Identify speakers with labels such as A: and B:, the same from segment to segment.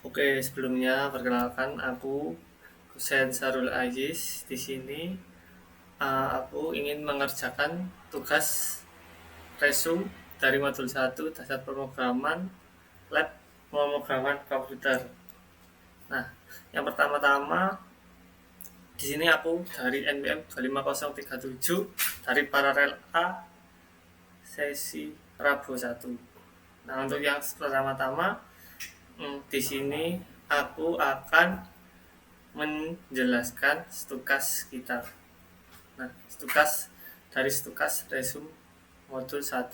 A: Oke, sebelumnya perkenalkan aku Husein Sarul Aziz. Di sini aku ingin mengerjakan tugas resume dari modul 1 dasar pemrograman lab pemrograman komputer. Nah, yang pertama-tama di sini aku dari NBM 25037 dari paralel A sesi Rabu 1. Nah, untuk yang pertama-tama di sini aku akan menjelaskan tugas kita. Nah, tugas resume modul 1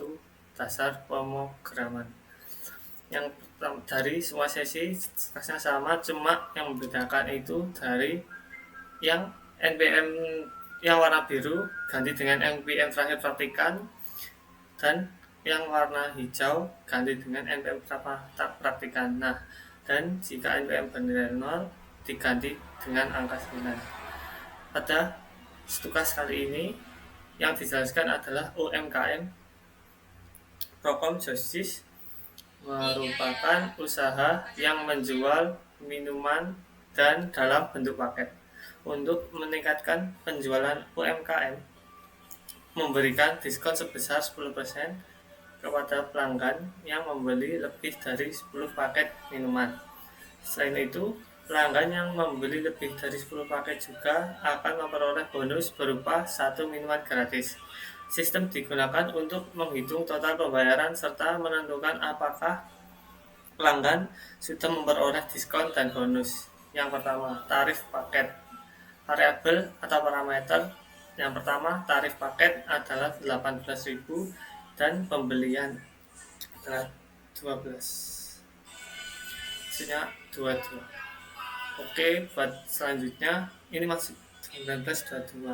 A: dasar pemrograman. Yang dari semua sesi tugasnya sama, cuma yang membedakan itu dari yang NPM yang warna biru ganti dengan NPM terakhir praktikan, dan yang warna hijau ganti dengan NPM praktikan. Nah, dan jika NPM bernilai 0 diganti dengan angka 9. Pada tugas kali ini yang dijelaskan adalah UMKM Prokom Justice merupakan usaha yang menjual minuman dan dalam bentuk paket. Untuk meningkatkan penjualan UMKM, memberikan diskon sebesar 10% kepada pelanggan yang membeli lebih dari 10 paket minuman. Selain itu, pelanggan yang membeli lebih dari 10 paket juga akan memperoleh bonus berupa satu minuman gratis. Sistem digunakan untuk menghitung total pembayaran serta menentukan apakah pelanggan sudah memperoleh diskon dan bonus. Yang pertama, tarif paket. Variabel atau parameter yang pertama, tarif paket adalah 18.000 dan pembelian adalah 12. Maksudnya 22. Oke, buat selanjutnya ini masih 1922.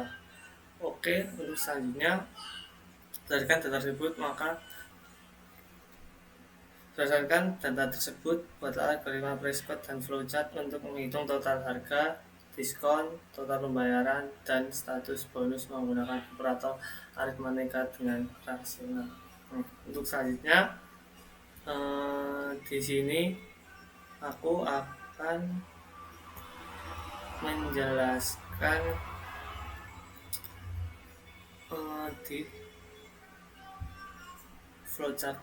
A: Oke, untuk selanjutnya berdasarkan data tersebut buatlah algoritma Prescott dan flowchart untuk menghitung total harga, diskon, total pembayaran, dan status bonus menggunakan operator aritmatika dengan rasional. Untuk selanjutnya di sini aku akan menjelaskan di flowchart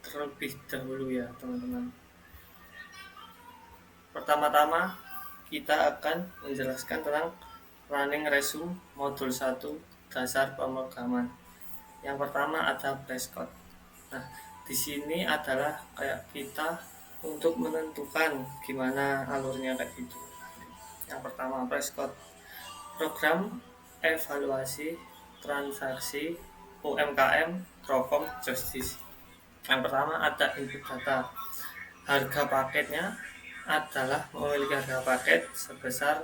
A: terlebih dahulu ya teman-teman. Pertama-tama kita akan menjelaskan tentang running resume modul 1 dasar pemrograman. Yang pertama ada Prescott. Nah, di sini adalah kayak kita untuk menentukan gimana alurnya kayak gitu. Yang pertama Prescott, program evaluasi transaksi UMKM Prokom Justice. Yang pertama ada input data. Harga paketnya adalah memiliki harga paket sebesar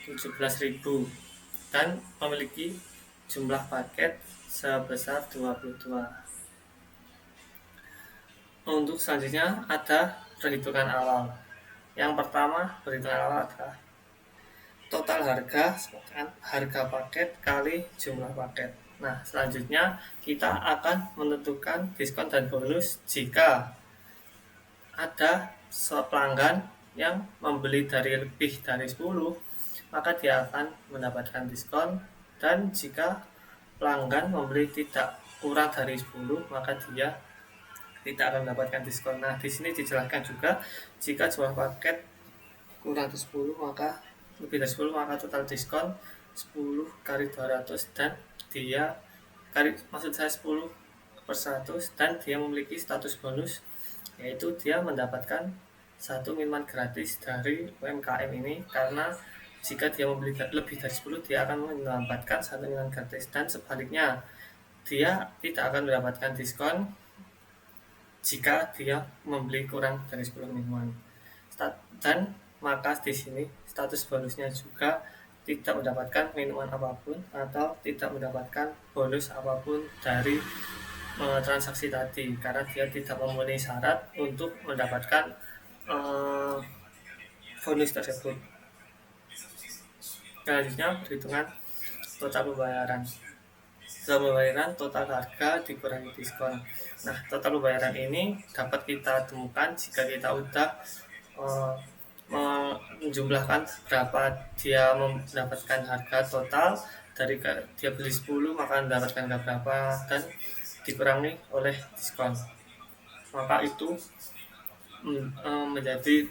A: 17.000 dan memiliki jumlah paket sebesar 22. Untuk selanjutnya ada perhitungan awal. Yang pertama perhitungan awal adalah total harga paket kali jumlah paket. Nah, selanjutnya kita akan menentukan diskon dan bonus jika ada pelanggan yang membeli lebih dari 10, maka dia akan mendapatkan diskon, dan jika pelanggan membeli tidak kurang dari 10, maka dia tidak akan mendapatkan diskon. Nah, di sini dijelaskan juga jika jumlah paket kurang dari 10 maka lebih dari 10 maka total diskon 10 kali 200 dan dia maksud saya 10 per 100, dan dia memiliki status bonus, yaitu dia mendapatkan satu minuman gratis dari UMKM ini, karena jika dia membeli lebih dari 10 dia akan mendapatkan satu minuman gratis, dan sebaliknya dia tidak akan mendapatkan diskon jika dia membeli kurang dari 10 minuman. Dan maka di sini status bonusnya juga tidak mendapatkan minuman apapun atau tidak mendapatkan bonus apapun dari transaksi tadi, karena dia tidak memenuhi syarat untuk mendapatkan bonus tersebut. Selanjutnya perhitungan total pembayaran. Total pembayaran total harga dikurangi diskon. Nah, total pembayaran ini dapat kita temukan jika kita udah menjumlahkan berapa dia mendapatkan harga total dari dia beli 10 maka mendapatkan harga berapa dan dikurangi oleh diskon, maka itu menjadi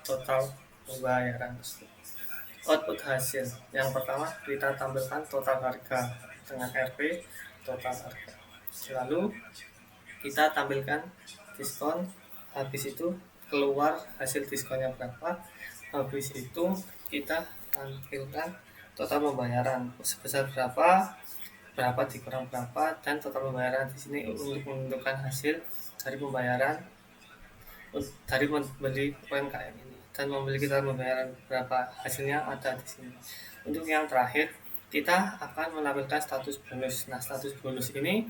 A: total pembayaran. Output hasil yang pertama kita tampilkan total harga dengan RP total harga, lalu kita tampilkan diskon, habis itu keluar hasil diskonnya berapa, habis itu kita tampilkan total pembayaran sebesar berapa, berapa dikurang berapa, dan total pembayaran di sini untuk menentukan hasil dari pembayaran dari membeli UMKM ini dan memiliki total pembayaran berapa, hasilnya ada di sini. Untuk yang terakhir kita akan menampilkan status bonus. Nah, status bonus ini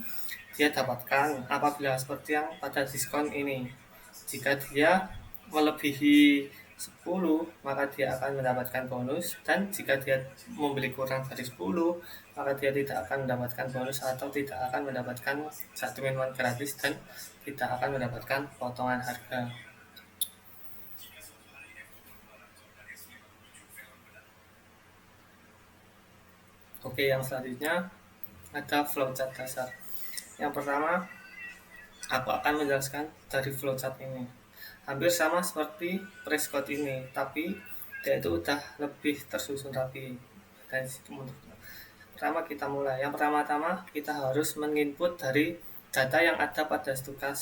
A: dia dapatkan apabila seperti yang pada diskon ini. Jika dia melebihi 10 maka dia akan mendapatkan bonus, dan jika dia membeli kurang dari 10 maka dia tidak akan mendapatkan bonus atau tidak akan mendapatkan satu minuman gratis dan tidak akan mendapatkan potongan harga. Oke, yang selanjutnya ada flowchart dasar. Yang pertama, aku akan menjelaskan dari flowchart ini. Hampir sama seperti Prescott ini, tapi dia itu udah lebih tersusun rapi. Dan pertama kita mulai. Yang pertama-tama kita harus menginput dari data yang ada pada stukas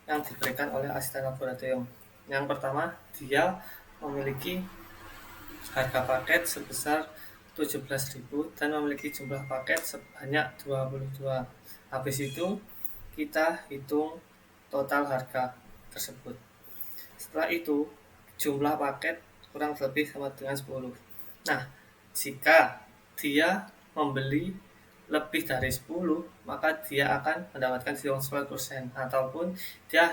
A: yang diberikan oleh asisten laboratorium. Yang pertama, dia memiliki harga paket sebesar 17.000 dan memiliki jumlah paket sebanyak 22. Habis itu kita hitung total harga tersebut. Setelah itu jumlah paket kurang lebih sama dengan 10. Nah, jika dia membeli lebih dari 10 maka dia akan mendapatkan diskon 10%, ataupun dia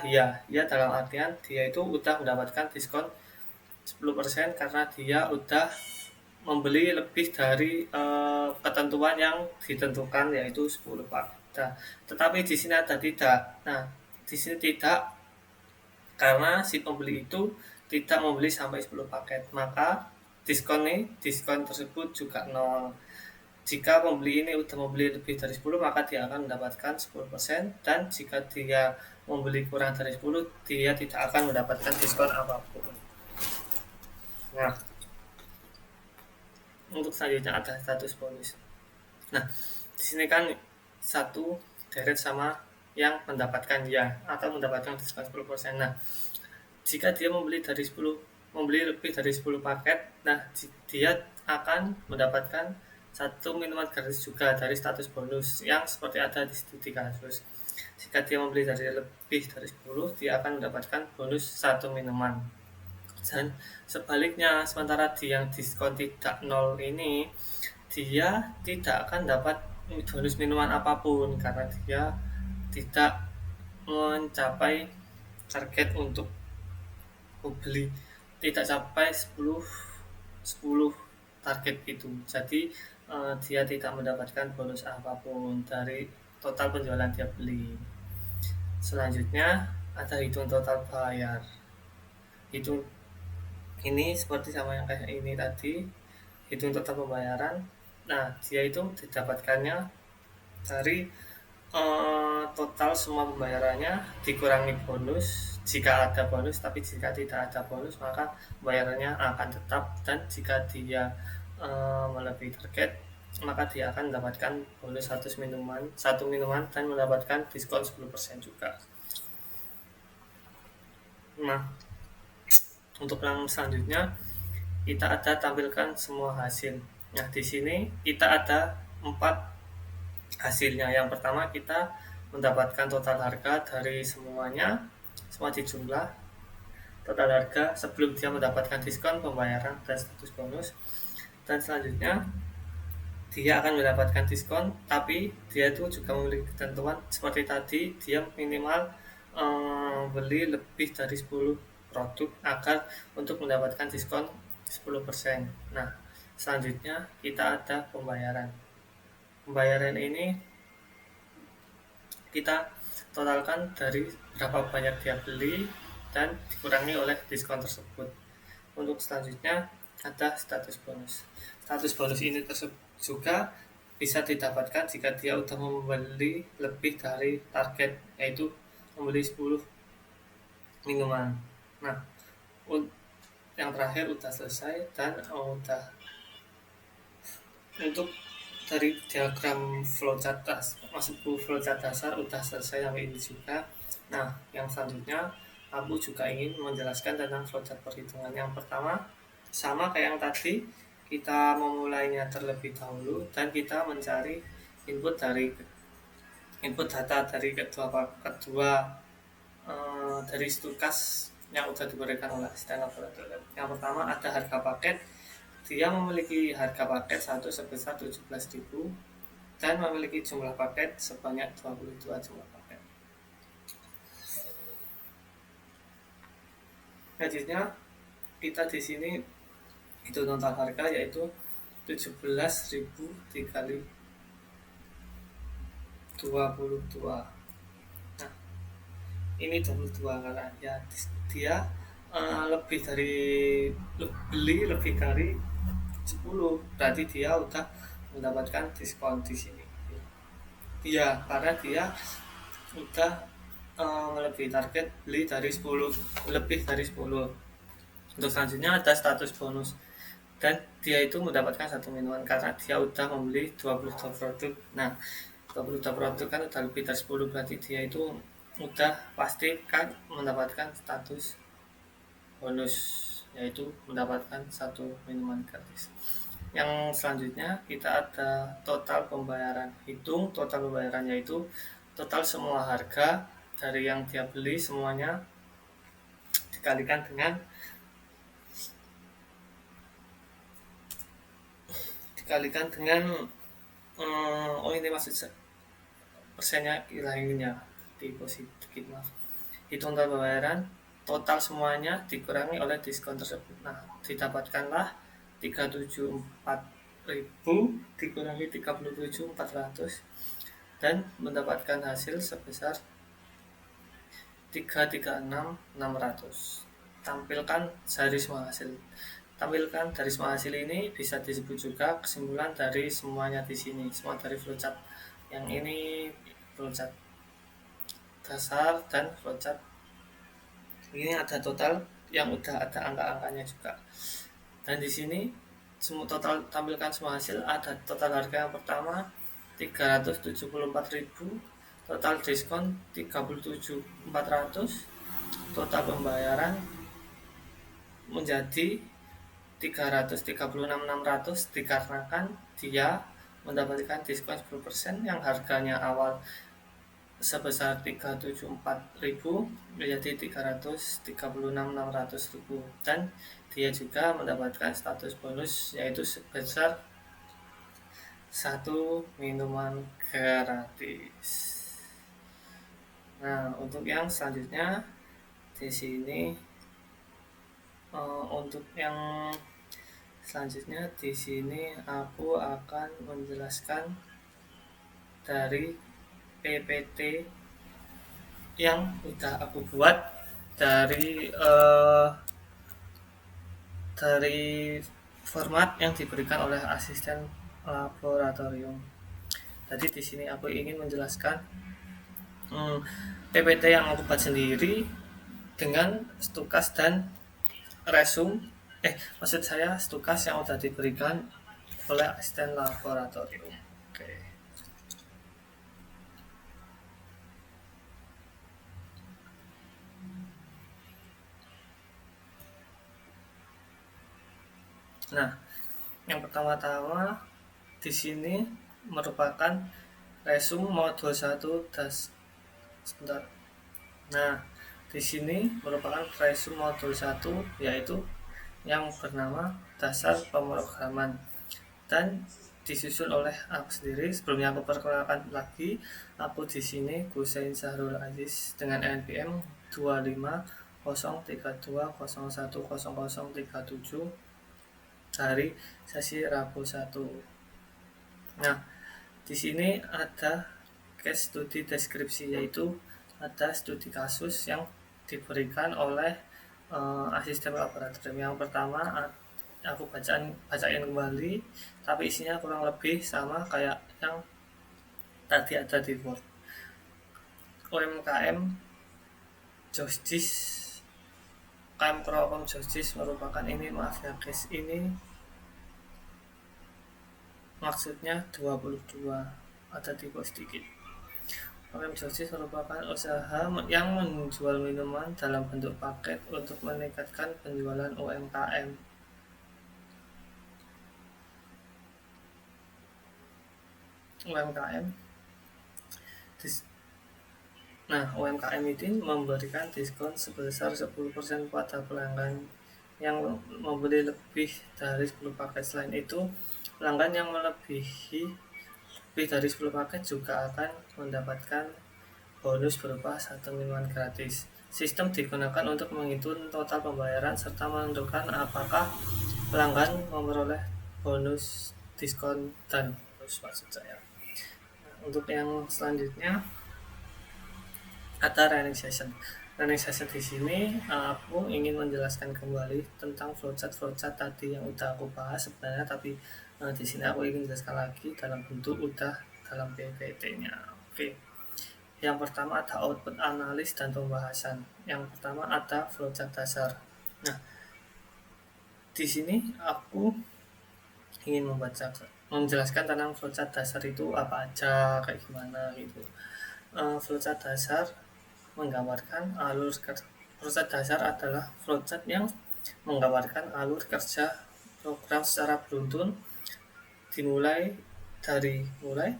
A: dalam artian dia itu udah mendapatkan diskon 10% karena dia udah membeli lebih dari ketentuan yang ditentukan, yaitu 10 paket. Nah, tetapi di sini ada tidak. Nah, di sini tidak karena si pembeli itu tidak membeli sampai 10 paket, maka diskon tersebut juga 0. Jika pembeli ini udah membeli lebih dari 10 maka dia akan mendapatkan 10%, dan jika dia membeli kurang dari 10 dia tidak akan mendapatkan diskon apapun. Nah, untuk selanjutnya ada status bonus. Nah, di sini kan satu deret sama yang mendapatkan ya atau mendapatkan diskon 10%. Nah, jika dia membeli lebih dari 10 paket, nah dia akan mendapatkan satu minuman gratis juga dari status bonus yang seperti ada di studi kasus. Jika dia membeli lebih dari 10, dia akan mendapatkan bonus satu minuman. Dan sebaliknya, sementara yang diskon tidak 0 ini dia tidak akan dapat bonus minuman apapun karena dia tidak mencapai target untuk membeli, tidak sampai 10 target itu. Jadi dia tidak mendapatkan bonus apapun dari total penjualan dia beli. Selanjutnya ada hitung total bayar. Hitung ini seperti sama yang kayak ini tadi, hitung total pembayaran. Nah, dia itu didapatkannya dari total semua pembayarannya dikurangi bonus jika ada bonus, tapi jika tidak ada bonus maka pembayarannya akan tetap, dan jika dia melebihi target maka dia akan mendapatkan bonus satu minuman dan mendapatkan diskon 10% juga. Nah, untuk yang selanjutnya kita ada tampilkan semua hasil. Nah, di sini kita ada 4 hasilnya. Yang pertama kita mendapatkan total harga dari semua dijumlah total harga sebelum dia mendapatkan diskon, pembayaran, dan status bonus. Dan selanjutnya dia akan mendapatkan diskon, tapi dia itu juga memiliki ketentuan seperti tadi, dia minimal beli lebih dari 10 produk agar untuk mendapatkan diskon 10%. Nah, selanjutnya kita ada pembayaran. Pembayaran ini kita totalkan dari berapa banyak dia beli dan dikurangi oleh diskon tersebut. Untuk selanjutnya ada status bonus. Status bonus ini juga bisa didapatkan jika dia sudah membeli lebih dari target, yaitu membeli 10 minuman. Nah, yang terakhir udah selesai dan udah untuk dari diagram flowchart maksudku flowchart dasar udah selesai sampai ini juga. Nah, yang selanjutnya aku juga ingin menjelaskan tentang flowchart perhitungan. Yang pertama, sama kayak yang tadi, kita memulainya terlebih dahulu dan kita mencari input data dari kedua dari stukas yang sudah diberikan oleh asisten laboratorium. Yang pertama ada harga paket. Dia memiliki harga paket 1 sebesar 17.000 dan memiliki jumlah paket sebanyak 22 jumlah paket. Selanjutnya kita di sini itu total harga yaitu 17.000 dikali 22. Nah, ini 22 karena ya dia lebih dari beli lebih dari 10, berarti dia udah mendapatkan diskon di sini. Iya, karena dia udah melebihi target beli dari 10, lebih dari 10. Untuk selanjutnya ada status bonus, dan dia itu mendapatkan 1 minuman karena dia udah membeli 22 produk. Nah, 22 produk kan udah lebih dari 10, berarti dia itu udah pasti kan mendapatkan status bonus, yaitu mendapatkan 1 minuman gratis. Yang selanjutnya kita ada total pembayaran. Hitung total pembayaran, yaitu total semua harga dari yang dia beli semuanya dikalikan dengan ini maksud persennya hilangnya di positif, maaf. Hitung total pembayaran, total semuanya dikurangi oleh diskon tersebut. Nah, didapatkanlah 374.000 dikurangi 37.400 dan mendapatkan hasil sebesar 336.600. Tampilkan dari semua hasil. Tampilkan dari semua hasil ini bisa disebut juga kesimpulan dari semuanya di sini, semua dari flowchart. Yang ini flowchart dasar dan flowchart ini ada total yang udah ada angka-angkanya juga. Dan di sini semua total, tampilkan semua hasil. Ada total harga yang pertama 374.000, total diskon 37.400, total pembayaran menjadi 336.600 dikarenakan dia mendapatkan diskon 10% yang harganya awal sebesar 374.000 menjadi 336.600.000, dan dia juga mendapatkan status bonus yaitu sebesar 1 minuman gratis. Nah, untuk yang selanjutnya di sini untuk yang selanjutnya di sini aku akan menjelaskan dari PPT yang udah aku buat dari format yang diberikan oleh asisten laboratorium. Tadi di sini aku ingin menjelaskan PPT yang aku buat sendiri dengan stukas dan resum. Maksud saya stukas yang sudah diberikan oleh asisten laboratorium. Oke. Nah, yang pertama-tama di sini merupakan resum modul 1 sebentar. Nah, di sini merupakan resum modul 1 yaitu yang bernama dasar pemrograman dan disusun oleh aku sendiri. Sebelumnya aku perkenalkan lagi, aku di sini Gusain Sahrul Aziz dengan NPM 250320101037 dari sesi Rabu 1. Nah, di sini ada case study deskripsi, yaitu ada studi kasus yang diberikan oleh asisten laboratorium. Yang pertama aku bacain kembali, tapi isinya kurang lebih sama kayak yang tadi ada di Word. UMKM Jostis UMKM Krokom Jostis merupakan ini, maaf ya guys, ini maksudnya 22, ada typo sedikit. UMKM Jostis merupakan usaha yang menjual minuman dalam bentuk paket untuk meningkatkan penjualan UMKM. Nah, UMKM ini memberikan diskon sebesar 10% pada pelanggan yang membeli lebih dari 10 paket. Selain itu, pelanggan yang melebihi lebih dari 10 paket juga akan mendapatkan bonus berupa 1 minuman gratis. Sistem digunakan untuk menghitung total pembayaran serta menentukan apakah pelanggan memperoleh bonus, diskon, dan bonus maksud saya. Untuk yang selanjutnya ada running session. Running session di sini aku ingin menjelaskan kembali tentang flowchart tadi yang udah aku bahas sebenarnya, tapi di sini aku ingin jelaskan lagi dalam bentuk udah dalam PPT-nya. Oke. Yang pertama ada output analis dan pembahasan. Yang pertama ada flowchart dasar. Nah, di sini aku ingin menjelaskan tentang flowchart dasar itu apa aja, kayak gimana gitu. Flowchart dasar menggambarkan flowchart dasar adalah flowchart yang menggambarkan alur kerja program secara beruntun,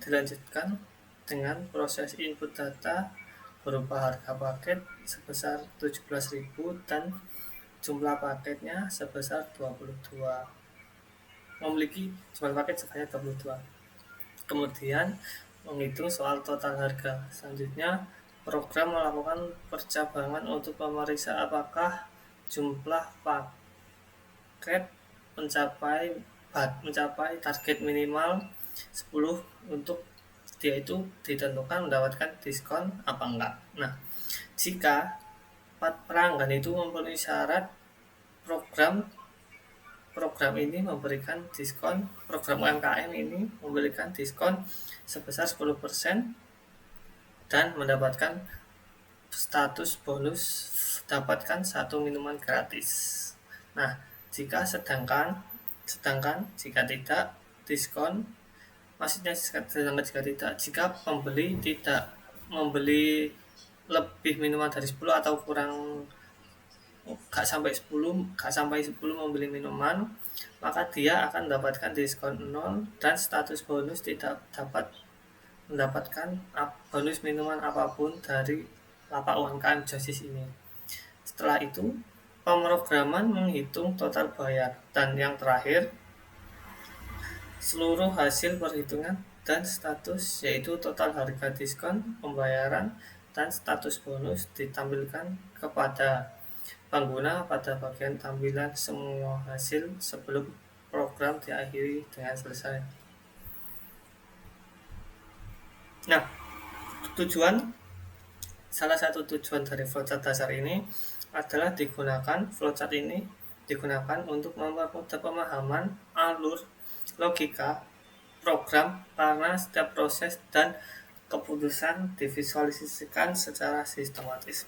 A: dilanjutkan dengan proses input data berupa harga paket sebesar 17.000 dan jumlah paketnya sebesar 22. Memiliki jumlah paket sebanyak 22. Kemudian menghitung soal total harga. Selanjutnya, program melakukan percabangan untuk memeriksa apakah jumlah paket mencapai target minimal 10 untuk dia itu ditentukan mendapatkan diskon apa enggak. Nah, jika pelanggan itu memenuhi syarat, program ini memberikan diskon, program UMKM ini memberikan diskon sebesar 10% dan mendapatkan status bonus dapatkan 1 minuman gratis. Nah, jika tidak diskon, maksudnya jika pembeli tidak membeli lebih minuman dari 10 atau kurang gak sampai 10 membeli minuman, maka dia akan mendapatkan diskon 0 dan status bonus tidak dapat mendapatkan bonus minuman apapun dari lapak UMKM Jostis ini. Setelah itu, pemrograman menghitung total bayar, dan yang terakhir seluruh hasil perhitungan dan status, yaitu total harga, diskon, pembayaran, dan status bonus ditampilkan kepada pengguna pada bagian tampilan semua hasil sebelum program diakhiri dengan selesai. Nah, salah satu tujuan dari flowchart dasar ini adalah flowchart ini digunakan untuk mempermudah pemahaman alur logika program karena setiap proses dan keputusan divisualisasikan secara sistematis.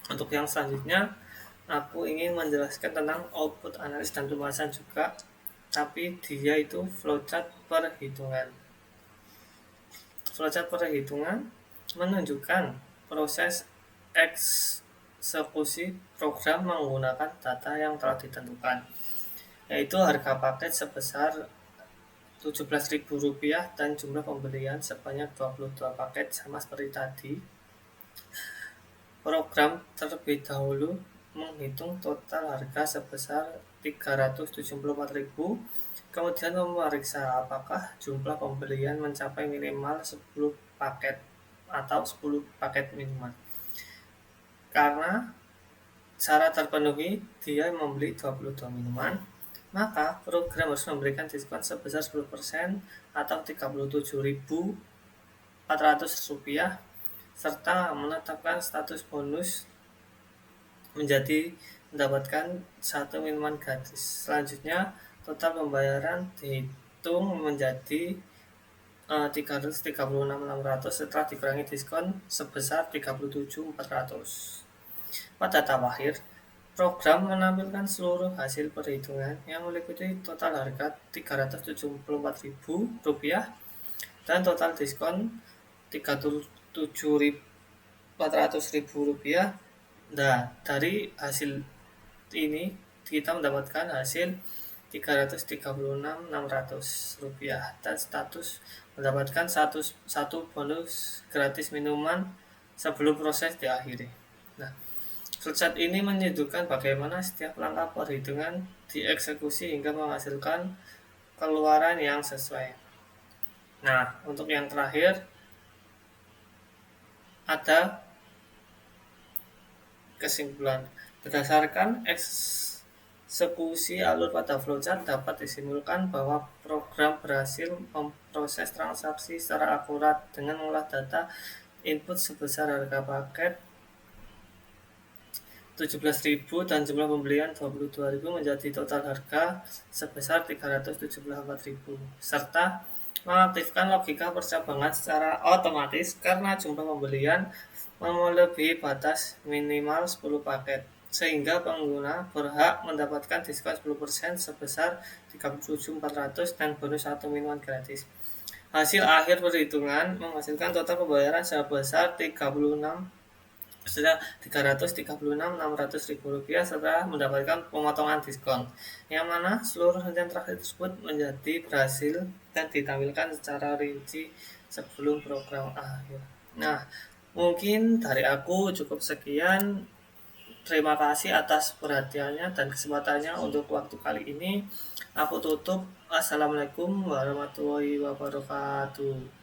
A: Untuk yang selanjutnya, aku ingin menjelaskan tentang output analis dan pembahasan juga, tapi dia itu flowchart perhitungan. Flowchart perhitungan menunjukkan proses eksekusi program menggunakan data yang telah ditentukan, yaitu harga paket sebesar Rp17.000 dan jumlah pembelian sebanyak 22 paket. Sama seperti tadi, program terlebih dahulu menghitung total harga sebesar Rp374.000, kemudian memeriksa apakah jumlah pembelian mencapai minimal 10 paket atau 10 paket minuman. Karena syarat terpenuhi, dia membeli 22 minuman, maka program harus memberikan diskon sebesar 10% atau Rp37.400 serta menetapkan status bonus menjadi mendapatkan satu minuman gratis. Selanjutnya total pembayaran dihitung menjadi 336.600 setelah dikurangi diskon sebesar 37.400. Pada tahap akhir, program menampilkan seluruh hasil perhitungan yang meliputi total harga Rp374.000 dan total diskon Rp37.400. Nah, dari hasil ini kita mendapatkan hasil Rp336.600 dan status mendapatkan satu bonus gratis minuman sebelum proses diakhiri. Nah, flowchart ini menyuguhkan bagaimana setiap langkah perhitungan dieksekusi hingga menghasilkan keluaran yang sesuai. Nah, untuk yang terakhir ada kesimpulan. Berdasarkan eksekusi alur pada flowchart dapat disimpulkan bahwa program berhasil memproses transaksi secara akurat dengan mengolah data input sebesar harga paket 17.000 dan jumlah pembelian 22.000 menjadi total harga sebesar 374.000 serta mengaktifkan logika percabangan secara otomatis karena jumlah pembelian melebihi batas minimal 10 paket sehingga pengguna berhak mendapatkan diskon 10% sebesar 37.400 dan bonus 1 minuman gratis. Hasil akhir perhitungan menghasilkan total pembayaran sebesar 336.600 rupiah setelah mendapatkan pemotongan diskon, yang mana seluruh hentian terakhir tersebut menjadi berhasil dan ditampilkan secara rinci sebelum program akhir. Nah, mungkin dari aku cukup sekian. Terima kasih atas perhatiannya dan kesempatannya untuk waktu kali ini. Aku tutup. Assalamualaikum warahmatullahi wabarakatuh.